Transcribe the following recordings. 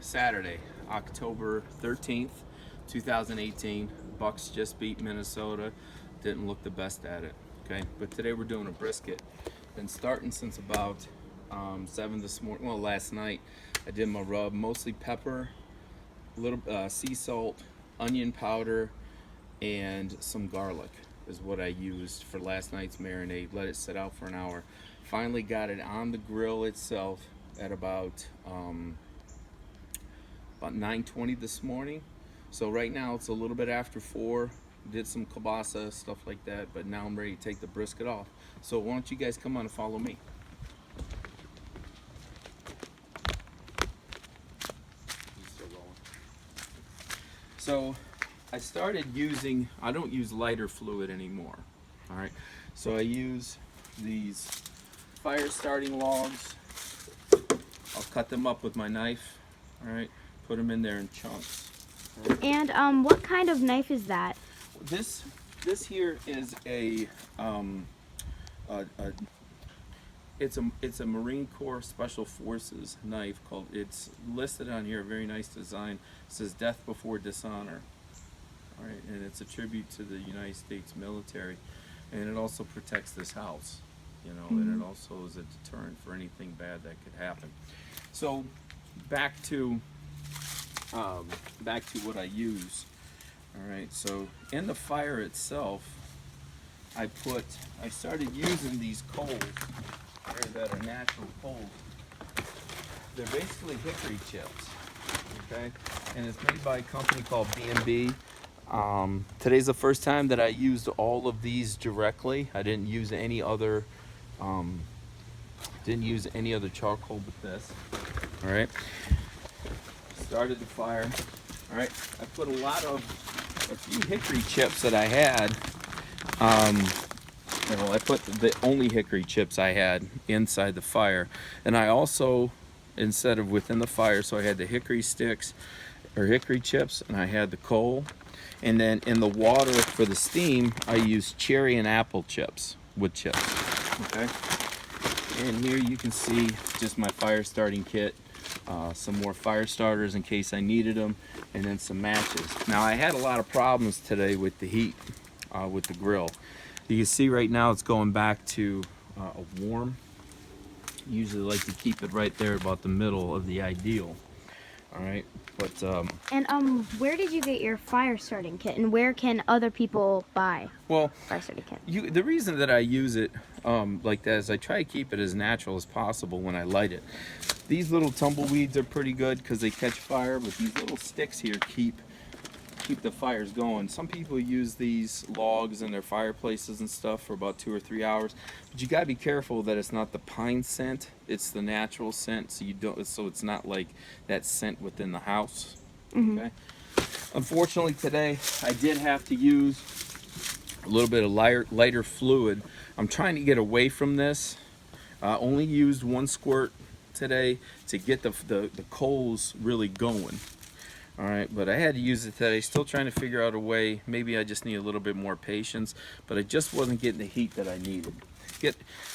Saturday, October 13th, 2018. Bucks just beat Minnesota. Didn't look the best at it. Okay, but today we're doing a brisket. Been starting since about 7 this morning. Well, last night I did my rub, mostly pepper, little sea salt, onion powder, and some garlic is what I used for last night's marinade. Let it sit out for an hour. Finally got it on the grill itself at about 9:20 this morning. So right now it's a little bit after 4. Did some kielbasa, stuff like that, but now I'm ready to take the brisket off. So why don't you guys come on and follow me. So I started using, I don't use lighter fluid anymore. All right, so I use these fire starting logs. I'll cut them up with my knife. All right, put them in there in chunks. Right. And what kind of knife is that? This here is it's a Marine Corps Special Forces knife called. It's listed on here. A very nice design. It says "Death Before Dishonor." All right, and it's a tribute to the United States military, and it also protects this house. You know, and it also is a deterrent for anything bad that could happen. So back to what I use. All right, so in the fire itself, I started using these coals that are natural coals. They're basically hickory chips, okay? And it's made by a company called B&B. Today's the first time that I used all of these directly. I didn't use any other charcoal but this. All right. Started the fire. All right. I put a few hickory chips that I had. I put the only hickory chips I had inside the fire, and I also, instead of within the fire, so I had the hickory sticks or hickory chips, and I had the coal, and then in the water for the steam, I used cherry and apple chips, wood chips. Okay. And here you can see just my fire starting kit. Some more fire starters in case I needed them, and then some matches. Now I had a lot of problems today with the heat with the grill. You can see right now it's going back to a warm. Usually like to keep it right there about the middle of the ideal. All right, but where did you get your fire starting kit, and where can other people buy fire starting kit? The reason that I use it like that is I try to keep it as natural as possible when I light it. These little tumbleweeds are pretty good because they catch fire, but these little sticks here keep the fires going. Some people use these logs in their fireplaces and stuff for about 2 or 3 hours, but you gotta be careful that it's not the pine scent, it's the natural scent, so it's not like that scent within the house. Okay. Unfortunately today I did have to use a little bit of lighter fluid. I'm trying to get away from this. Only used 1 squirt today to get the coals really going. All right, but I had to use it today. Still trying to figure out a way. Maybe I just need a little bit more patience, but I just wasn't getting the heat that I needed.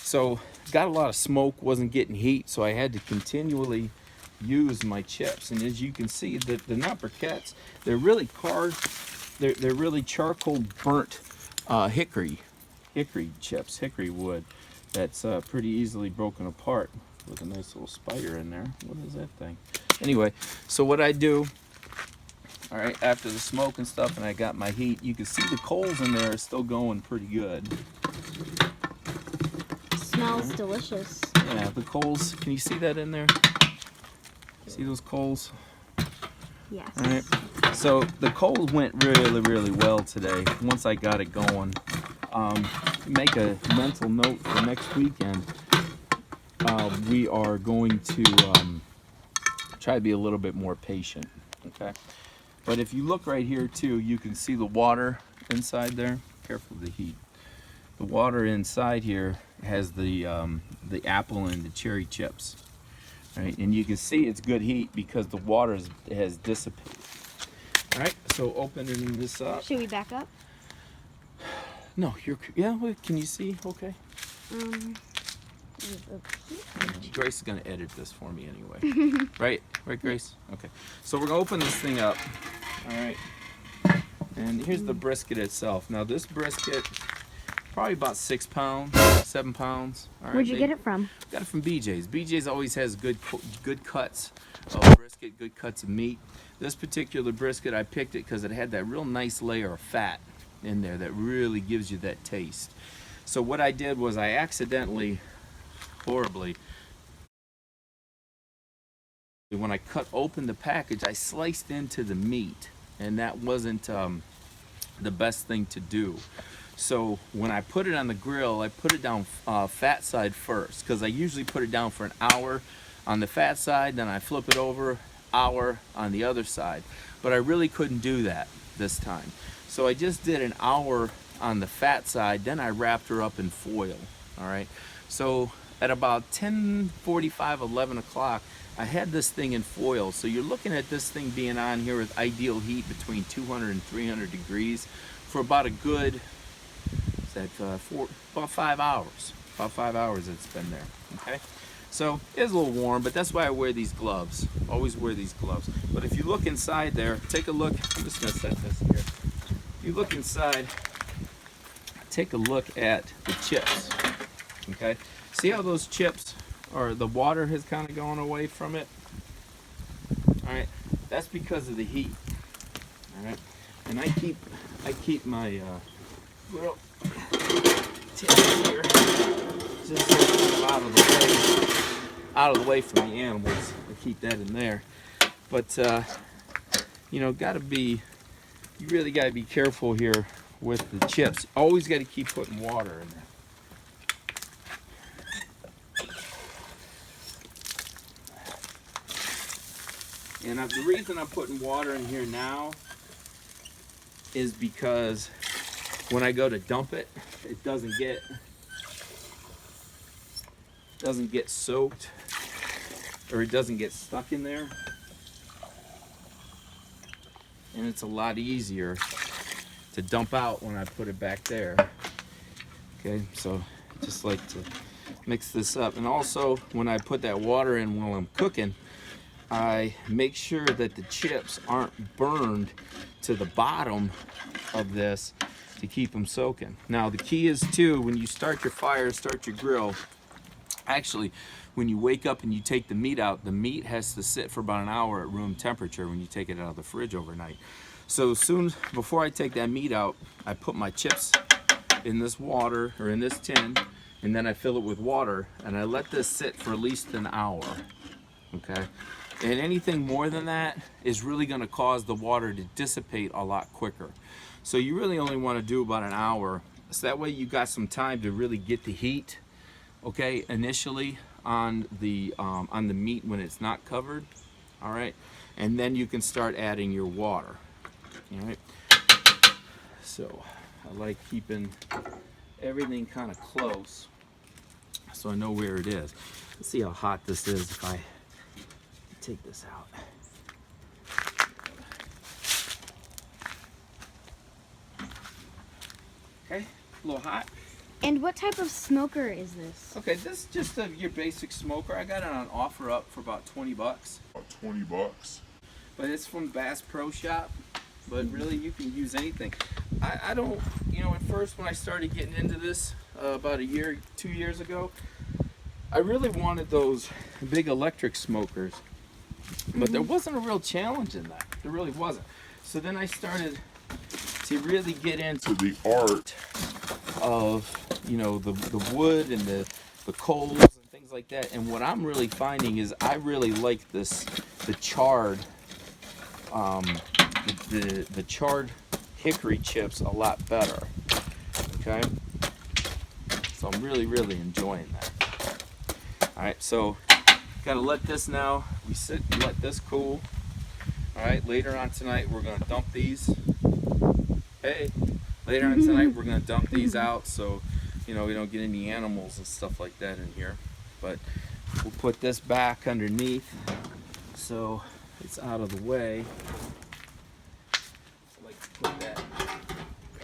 So got a lot of smoke, wasn't getting heat, so I had to continually use my chips. And as you can see, the not briquettes, they're really they're really charcoal burnt hickory chips, hickory wood. That's pretty easily broken apart with a nice little spider in there. What is that thing? Anyway, so what I do, all right, after the smoke and stuff, and I got my heat, you can see the coals in there are still going pretty good. Smells delicious. Yeah, the coals, can you see that in there? See those coals? Yes. All right, so the coals went really, really well today once I got it going. Make a mental note for next weekend. We are going to try to be a little bit more patient, okay? But if you look right here too, you can see the water inside there. Careful of the heat. The water inside here has the apple and the cherry chips, right? And you can see it's good heat because the water has dissipated. All right, so opening this up. Should we back up? No, can you see? Okay. Grace is gonna edit this for me anyway. Right, Grace? Okay. So we're gonna open this thing up. All right. And here's the brisket itself. Now this brisket, probably about 6 pounds, 7 pounds. All right, Where'd you get it from? Got it from BJ's. BJ's always has good cuts of brisket, good cuts of meat. This particular brisket, I picked it because it had that real nice layer of fat in there that really gives you that taste. So what I did was I accidentally, horribly, when I cut open the package, I sliced into the meat, and that wasn't the best thing to do. So when I put it on the grill, I put it down fat side first, because I usually put it down for an hour on the fat side, then I flip it over, hour on the other side. But I really couldn't do that this time. So I just did an hour on the fat side, then I wrapped her up in foil. All right. So at about 10:45, 11 o'clock, I had this thing in foil. So you're looking at this thing being on here with ideal heat between 200 and 300 degrees for about a good, about 5 hours. About 5 hours it's been there. Okay. So it's a little warm, but that's why I wear these gloves. Always wear these gloves. But if you look inside there, take a look. I'm just gonna set this here. If you look inside, take a look at the chips. Okay. See how those chips, or the water has kind of gone away from it? All right. That's because of the heat. All right. And I keep my grill tip here just so it's out of the way from the animals. I keep that in there. But you know, you really gotta be careful here with the chips. Always gotta keep putting water in there. And the reason I'm putting water in here now is because when I go to dump it, it doesn't get soaked, or it doesn't get stuck in there. And it's a lot easier to dump out when I put it back there. Okay, so just like to mix this up. And also when I put that water in while I'm cooking, I make sure that the chips aren't burned to the bottom of this to keep them soaking. Now the key is too, when you start your fire, start your grill, actually when you wake up and you take the meat out, the meat has to sit for about an hour at room temperature when you take it out of the fridge overnight. So before I take that meat out, I put my chips in this water, or in this tin, and then I fill it with water, and I let this sit for at least an hour. Okay. And anything more than that is really going to cause the water to dissipate a lot quicker. So you really only want to do about an hour. So that way you got some time to really get the heat, okay, initially on the meat when it's not covered. All right. And then you can start adding your water. All right. So I like keeping everything kind of close so I know where it is. Let's see how hot this is if I take this out. Okay, a little hot. And what type of smoker is this? Okay, this is just your basic smoker. I got it on offer up for about 20 bucks. About 20 bucks. But it's from Bass Pro Shop. But really, you can use anything. I don't, you know, at first when I started getting into this about 2 years ago, I really wanted those big electric smokers. But there wasn't a real challenge in that. There really wasn't. So then I started to really get into the art of, you know, the wood and the coals and things like that. And what I'm really finding is I really like the charred the charred hickory chips a lot better. Okay, so I'm really enjoying that. All right, so gotta let this now. We sit and let this cool. All right, later on tonight we're gonna dump these. Hey, later on tonight we're gonna dump these out so you know we don't get any animals and stuff like that in here. But we'll put this back underneath so it's out of the way. I like to put that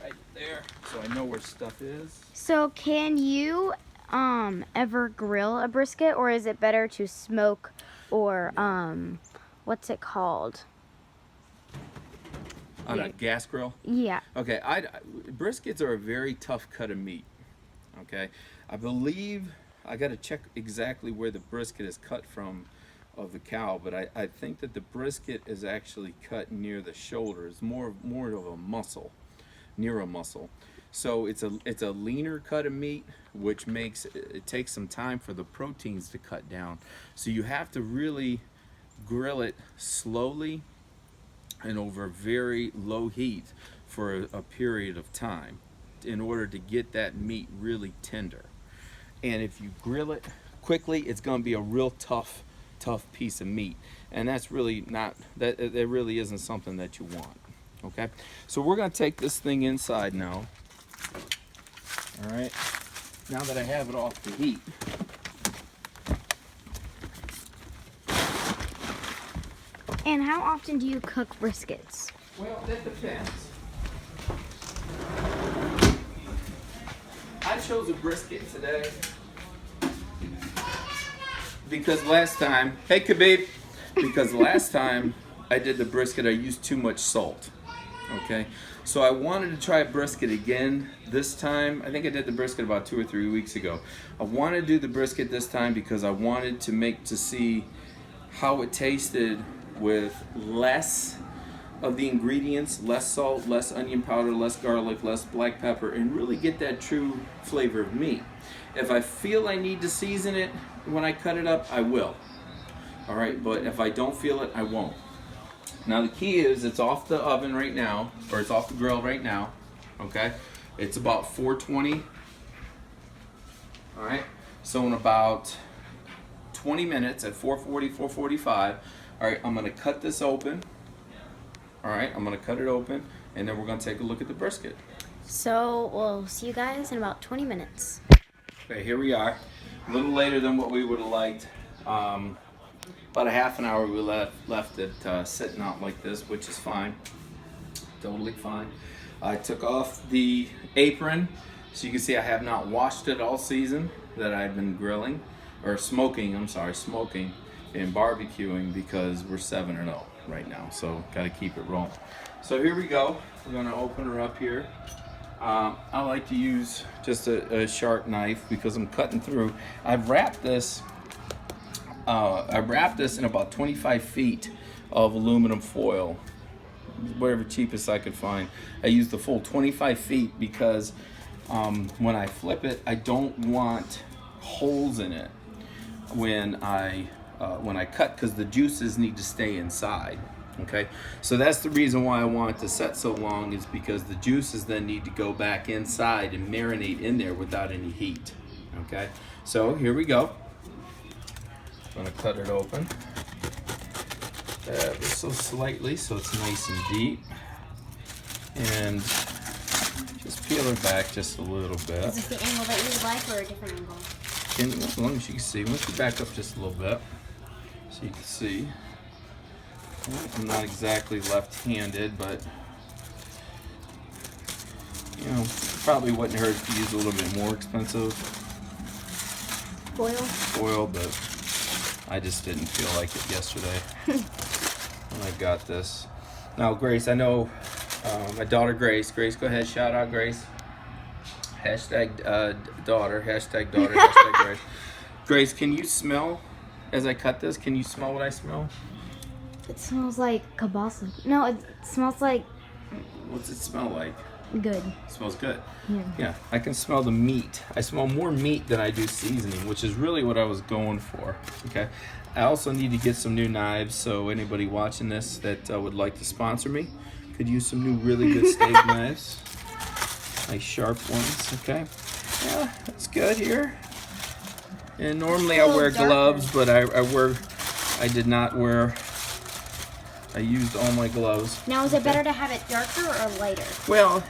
right there so I know where stuff is. So can you ever grill a brisket, or is it better to smoke, or what's it called? On a gas grill? Yeah. Okay, briskets are a very tough cut of meat. Okay, I believe I got to check exactly where the brisket is cut from of the cow, but I think that the brisket is actually cut near the shoulder. It's more of a muscle, near a muscle. So it's a leaner cut of meat, which makes it takes some time for the proteins to cut down. So you have to really grill it slowly and over very low heat for a period of time in order to get that meat really tender. And if you grill it quickly, it's going to be a real tough piece of meat, and that's really not that really isn't something that you want. Okay, so we're going to take this thing inside now. All right, now that I have it off the heat, And how often do you cook briskets? well, that depends. I chose a brisket today because last time, hey Khabib, because last time I did the brisket, I used too much salt. Okay, so I wanted to try a brisket again this time. I think I did the brisket about 2 or 3 weeks ago. I wanted to do the brisket this time because I wanted to see how it tasted with less of the ingredients, less salt, less onion powder, less garlic, less black pepper, and really get that true flavor of meat. If I feel I need to season it when I cut it up, I will. All right, but if I don't feel it, I won't. Now the key is it's off the oven right now, or it's off the grill right now, okay? It's about 420, all right? So in about 20 minutes at 440, 445, all right, I'm gonna cut this open. All right, I'm gonna cut it open, and then we're gonna take a look at the brisket. So we'll see you guys in about 20 minutes. Okay, here we are. A little later than what we would have liked. About a half an hour we left it sitting out like this, which is fine, totally fine. I took off the apron, so you can see I have not washed it all season that I've been grilling, or smoking, I'm sorry, smoking and barbecuing, because we're 7-0 right now, so got to keep it rolling. So here we go. We're going to open her up here. I like to use just a sharp knife because I'm cutting through. I've wrapped this in about 25 feet of aluminum foil, whatever cheapest I could find. I used the full 25 feet because when I flip it, I don't want holes in it when I cut, because the juices need to stay inside. Okay, so that's the reason why I want it to set so long, is because the juices then need to go back inside and marinate in there without any heat. Okay, so here we go. I'm gonna cut it open ever so slightly so it's nice and deep, and just peel her back just a little bit. Is this the angle that you would like, or a different angle? And as long as you can see, once you back up just a little bit, so you can see. I'm not exactly left-handed, but you know, probably wouldn't hurt to use a little bit more expensive foil, but I just didn't feel like it yesterday when I got this. Now, Grace, I know my daughter Grace. Grace, go ahead, shout out Grace. Hashtag daughter, hashtag Grace. Grace, can you smell as I cut this? Can you smell what I smell? It smells like kielbasa. No, it smells like... What's it smell like? Good. It smells good. Yeah. Yeah, I can smell the meat. I smell more meat than I do seasoning, which is really what I was going for. Okay. I also need to get some new knives, so anybody watching this that would like to sponsor me could use some new really good steak knives. Nice sharp ones, okay? Yeah, that's good here. And normally I wear gloves, but I did not wear, I used all my gloves. Now, is it better to have it darker or lighter? Well,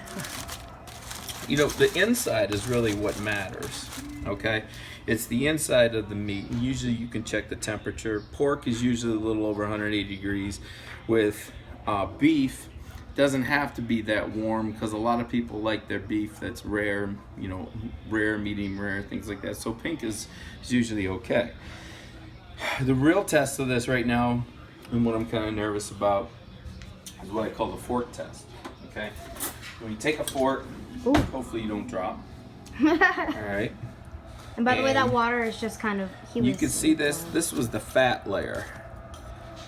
you know, the inside is really what matters, okay? It's the inside of the meat. Usually you can check the temperature. Pork is usually a little over 180 degrees. With beef, doesn't have to be that warm because a lot of people like their beef that's rare, you know, rare, medium rare, things like that. So pink is usually okay. The real test of this right now, and what I'm kind of nervous about, is what I call the fork test. Okay, when you take a fork, Ooh. hopefully you don't drop. All right. And by the way, that water is just kind of. You can see this. This was the fat layer.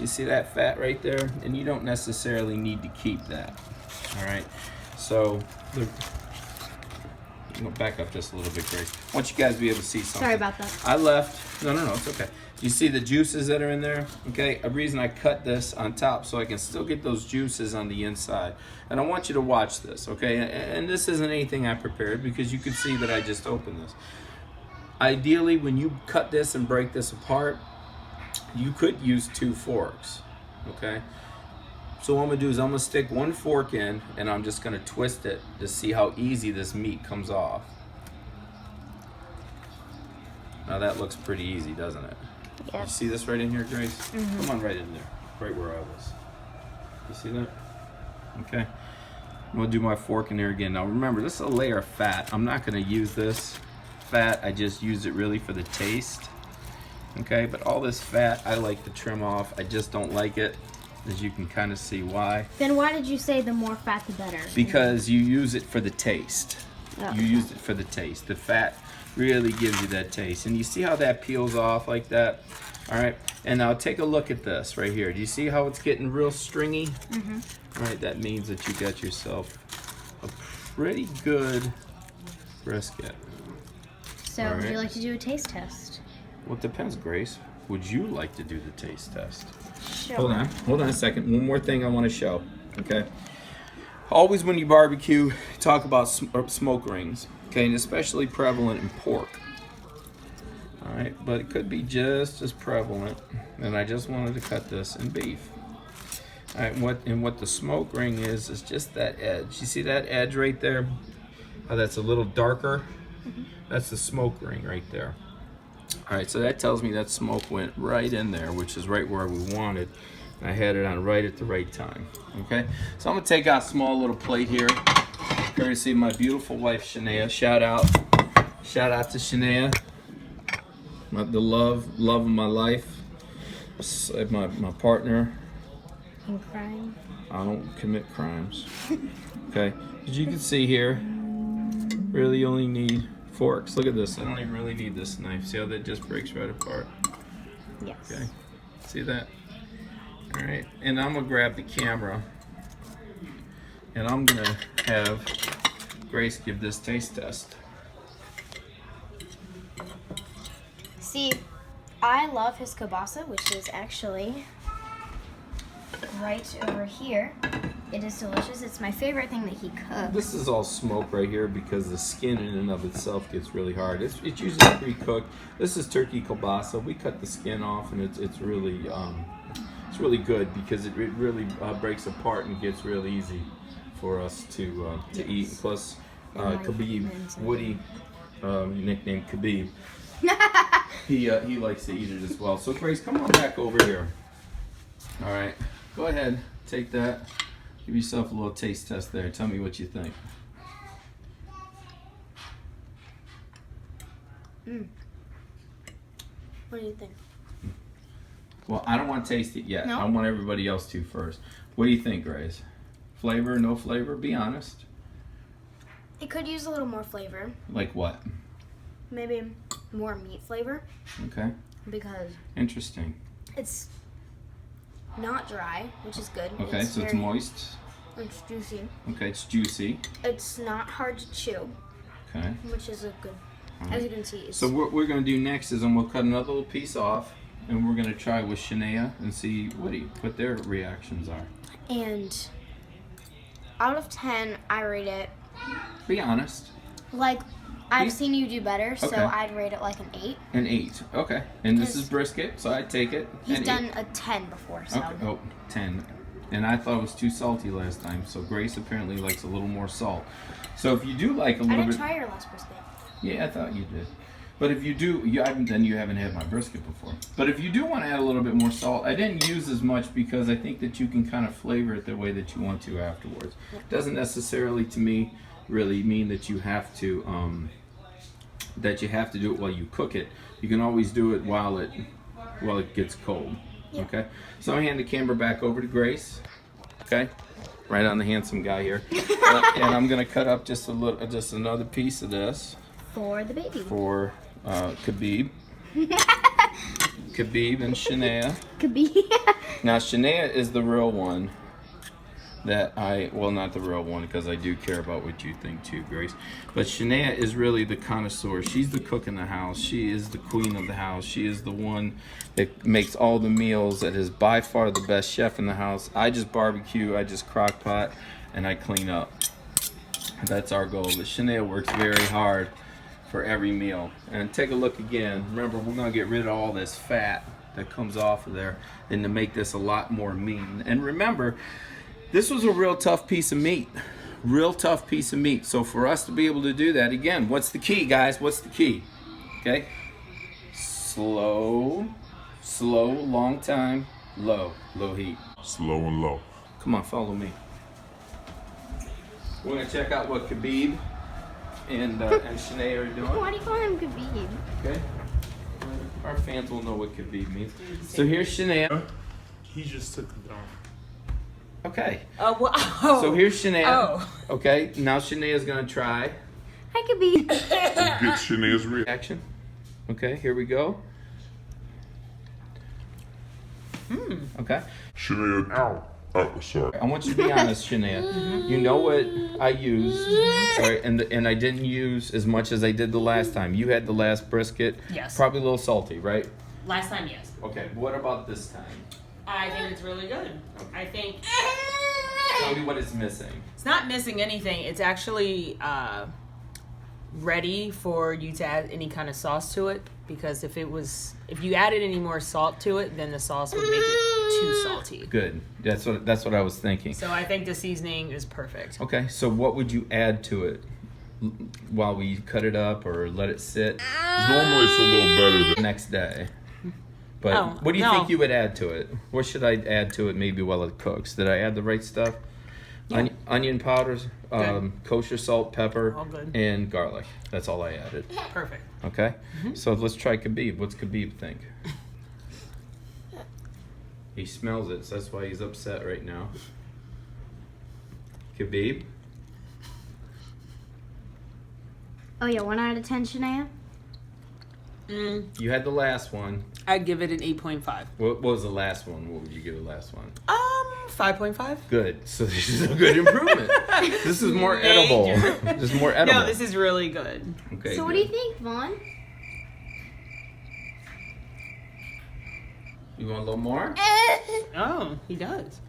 You see that fat right there? And you don't necessarily need to keep that. All right. So, I'm gonna back up just a little bit, Grace. I want you guys to be able to see something. Sorry about that. I left. No, it's okay. You see the juices that are in there? Okay. A reason I cut this on top so I can still get those juices on the inside. And I want you to watch this, okay? And this isn't anything I prepared because you could see that I just opened this. Ideally, when you cut this and break this apart, you could use 2 forks, okay? So what I'm gonna do is I'm gonna stick 1 fork in and I'm just gonna twist it to see how easy this meat comes off. Now that looks pretty easy, doesn't it? Yes. You see this right in here, Grace? Mm-hmm. Come on right in there, right where I was. You see that? Okay. I'm gonna do my fork in there again. Now remember, this is a layer of fat. I'm not gonna use this fat, I just use it really for the taste. Okay, but all this fat I like to trim off. I just don't like it, as you can kind of see why. Then why did you say the more fat the better? Because you use it for the taste. Oh. You use it for the taste. The fat really gives you that taste. And you see how that peels off like that? All right, and now take a look at this right here. Do you see how it's getting real stringy? Mm-hmm. All right, that means that you got yourself a pretty good brisket. So would you like to do a taste test? Well, it depends, Grace. Would you like to do the taste test? Sure. Hold on a second. One more thing I want to show, okay? Always when you barbecue, talk about smoke rings, okay? And especially prevalent in pork. All right, but it could be just as prevalent, and I just wanted to cut this in beef. All right, what the smoke ring is just that edge. You see that edge right there? How that's a little darker? Mm-hmm. That's the smoke ring right there. All right, so that tells me that smoke went right in there, which is right where we wanted. And I had it on right at the right time, okay? So I'm gonna take out a small little plate here, courtesy of my beautiful wife, Shania. Shout out to Shania, the love of my life, my partner. In crime? I don't commit crimes, okay? As you can see here, really only need forks. Look at this. I don't even really need this knife. See how that just breaks right apart? Yes. Okay. See that? All right. And I'm going to grab the camera and I'm going to have Grace give this taste test. See, I love his kielbasa, which is actually right over here. It is delicious. It's my favorite thing that he cooks. This is all smoke right here because the skin in and of itself gets really hard. It's usually pre-cooked. This is turkey kielbasa. We cut the skin off, and it's really good because it really breaks apart and gets really easy for us to eat. Plus, Khabib, Woody, nicknamed Khabib, he likes to eat it as well. So Grace, come on back over here. All right, go ahead, take that. Give yourself a little taste test there. Tell me what you think. What do you think? Well, I don't want to taste it yet. No? I want everybody else to first. What do you think, Grace? Flavor, no flavor? Be honest. It could use a little more flavor. Like what? Maybe more meat flavor. Okay. Because interesting. it's not dry, which is good. Okay, so it's moist. It's juicy. Okay, it's juicy. It's not hard to chew. Okay. Which is a good. Right. As you can see. It's So what we're going to do next is I'm going to cut another little piece off, and we're going to try with Shania and see what their reactions are. And out of 10, I rate it. Be honest. Like, I've seen you do better, so Okay. I'd rate it like an 8. An 8. Okay. And this Because is brisket, so I'd take it. He's An done 8. a 10 before, so. Okay. Oh, 10. And I thought it was too salty last time, so Grace apparently likes a little more salt. So if you do like a I little didn't bit... try your last brisket. Yeah, I thought you did. But if you do, then you haven't had my brisket before. But if you do want to add a little bit more salt, I didn't use as much because I think that you can kind of flavor it the way that you want to afterwards. Doesn't necessarily, to me, really mean that you have to do it while you cook it. You can always do it while it gets cold. Yeah. Okay. So I hand the camera back over to Grace. Okay. Right on the handsome guy here, and I'm gonna cut up just another piece of this For the baby. for Khabib. Khabib and Shania. Khabib. Now Shania is the real one that not the real one because I do care about what you think too, Grace. But Shania is really the connoisseur. She's the cook in the house. She is the queen of the house. She is the one that makes all the meals, that is by far the best chef in the house. I just barbecue, I just crock pot, and I clean up. That's our goal. But Shania works very hard for every meal. And take a look again. Remember, we're gonna get rid of all this fat that comes off of there and to make this a lot more meat. And remember, this was a real tough piece of meat. Real tough piece of meat. So for us to be able to do that, again, what's the key, guys? What's the key? Okay? Slow, long time, low heat. Slow and low. Come on, follow me. We're gonna check out what Khabib and Shanae are doing. Why do you call him Khabib? Okay? Our fans will know what Khabib means. So here's Shanae. He just took it down. Okay. Oh, wow. So here's Shanae. Oh. Okay, now Shanae's gonna try Hi, Khabib. Get Shania's reaction. action. Okay, here we go. Okay. Shania, ow. Oh, sorry. I want you to be honest, Shania. You know what I used, right? And I didn't use as much as I did the last time. You had the last brisket. Yes. Probably a little salty, right? Last time, yes. Okay. What about this time? I think it's really good. I think Tell me what it's missing. it's not missing anything. It's actually ready for you to add any kind of sauce to it. Because if you added any more salt to it, then the sauce would make it too salty. Good. That's what I was thinking. So I think the seasoning is perfect. Okay. So what would you add to it while we cut it up or let it sit Normally it's a little better the than next day? But Oh, what do you no. think you would add to it? What should I add to it maybe while it cooks? Did I add the right stuff? Yeah. Onion powders, kosher salt, pepper, All good. and garlic. That's all I added. Perfect. Okay? So let's try Khabib. What's Khabib think? He smells it, so that's why he's upset right now. Khabib? Oh, yeah, 1 out of 10, Shania? You had the last one. I'd give it an 8.5. What was the last one? What would you give the last one? 5.5. Good. So this is a good improvement. This is more edible. This is more edible. No, this is really good. Okay. So what do you think, Vaughn? You want a little more? Oh, he does.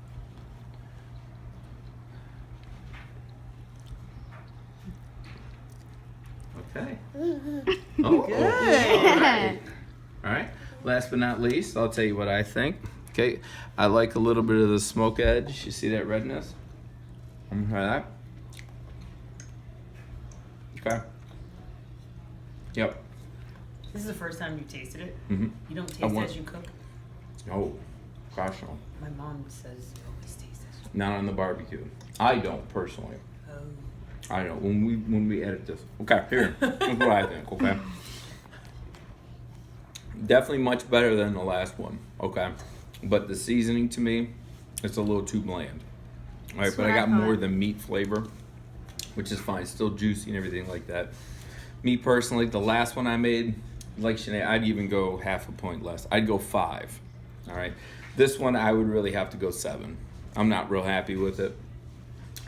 Okay. Oh, good. All right. All right. Last but not least, I'll tell you what I think. Okay. I like a little bit of the smoke edge. You see that redness? I'm gonna try that. Okay. Yep. This is the first time you tasted it. Mm-hmm. You don't taste want- it as you cook. Oh, gosh, no. My mom says you always taste it. Not on the barbecue. I don't personally. Oh. I know when we edit this. Okay, here. Here's what I think. Okay. Definitely much better than the last one. Okay, but the seasoning to me, it's a little too bland. All right, That's but I what I got more thought. than meat flavor, which is fine. Still juicy and everything like that. Me personally, the last one I made, like Shanae, I'd even go half a point less. I'd go 5. All right. This one I would really have to go 7. I'm not real happy with it.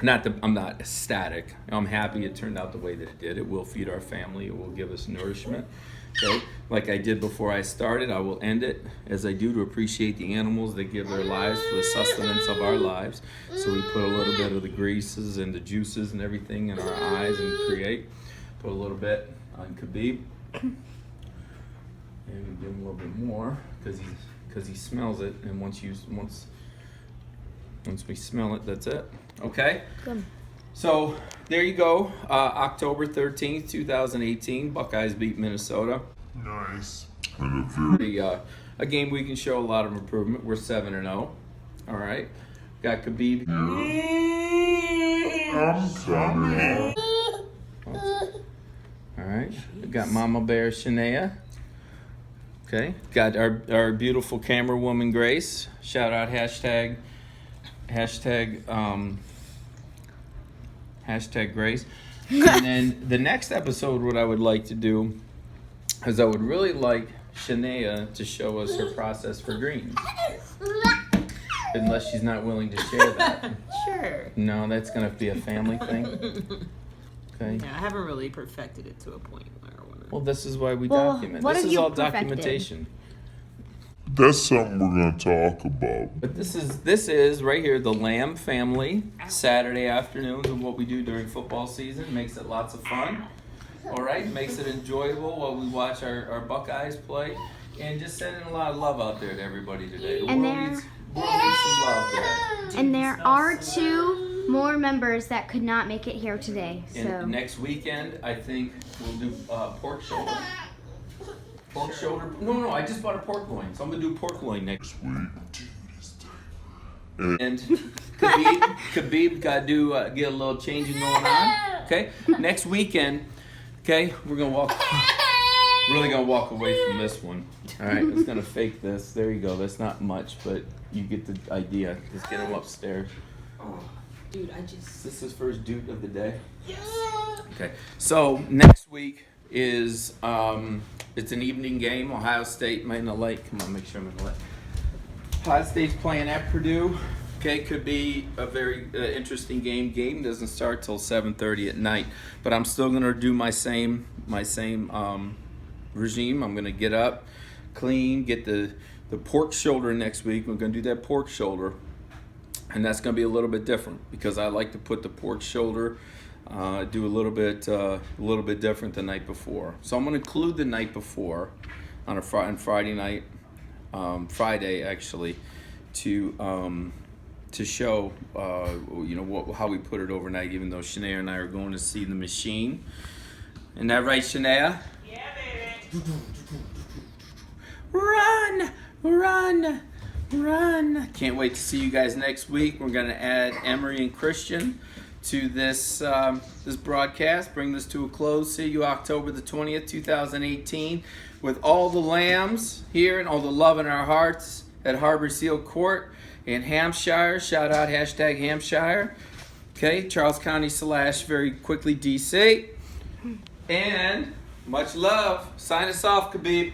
I'm not ecstatic. I'm happy it turned out the way that it did. It will feed our family. It will give us nourishment. Okay. Like I did before I started, I will end it as I do to appreciate the animals that give their lives for the sustenance of our lives. So we put a little bit of the greases and the juices and everything in our eyes and create. Put a little bit on Khabib. And we give him a little bit more because he smells it. And once we smell it, that's it. Okay? Good. So there you go. October 13th, 2018. Buckeyes beat Minnesota. nice. And a very Very a game we can show a lot of improvement. We're 7-0. All right. Got Khabib. I'm coming. All right. We got Mama Bear Shania. Okay. Got our beautiful camera woman Grace. Shout out hashtag Grace. And then the next episode, what I would like to do is I would really like Shania to show us her process for greens. Unless she's not willing to share that. Sure. No, that's going to be a family thing. Okay. Yeah, I haven't really perfected it to a point where I want to. Well, this is why we Well, document. what This have is you all perfected? documentation. That's something we're gonna talk about. But this is right here the Lamb family Saturday afternoons of what we do during football season. Makes it lots of fun. All right, makes it enjoyable while we watch our Buckeyes play, and just sending a lot of love out there to everybody today. The And world there- needs some love today. And there are 2 more members that could not make it here today. So And next weekend, I think we'll do pork shoulder. Pork shoulder. No, I just bought a pork loin, so I'm gonna do pork loin next week. And Khabib got to do get a little changing going on. Okay, next weekend. Okay, we're gonna walk. Really gonna walk away from this one. All right, it's gonna fake this. There you go. That's not much, but you get the idea. Just get him upstairs. Oh, dude, Is this his first dude of the day? Yes. Okay, so next week is it's an evening game. Ohio State might not like. Come on, make sure I'm in the light. Ohio State's playing at Purdue. Okay, could be a very interesting game. Game doesn't start till 7:30 at night, but I'm still gonna do my same regime. I'm gonna get up, clean, get the pork shoulder next week. We're gonna do that pork shoulder, and that's gonna be a little bit different because I like to put the pork shoulder. Do a little bit different the night before. So I'm gonna include the night before on Friday night, Friday actually, to show how we put it overnight. Even though Shania and I are going to see the machine, isn't that right, Shania? Yeah, baby. Run! Can't wait to see you guys next week. We're gonna add Emery and Christian to this broadcast. Bring this to a close. See you October the 20th, 2018, with all the lambs here and all the love in our hearts at Harbor Seal Court in Hampshire. Shout out hashtag Hampshire. Okay, Charles County / very quickly DC. And much love. Sign us off, Khabib.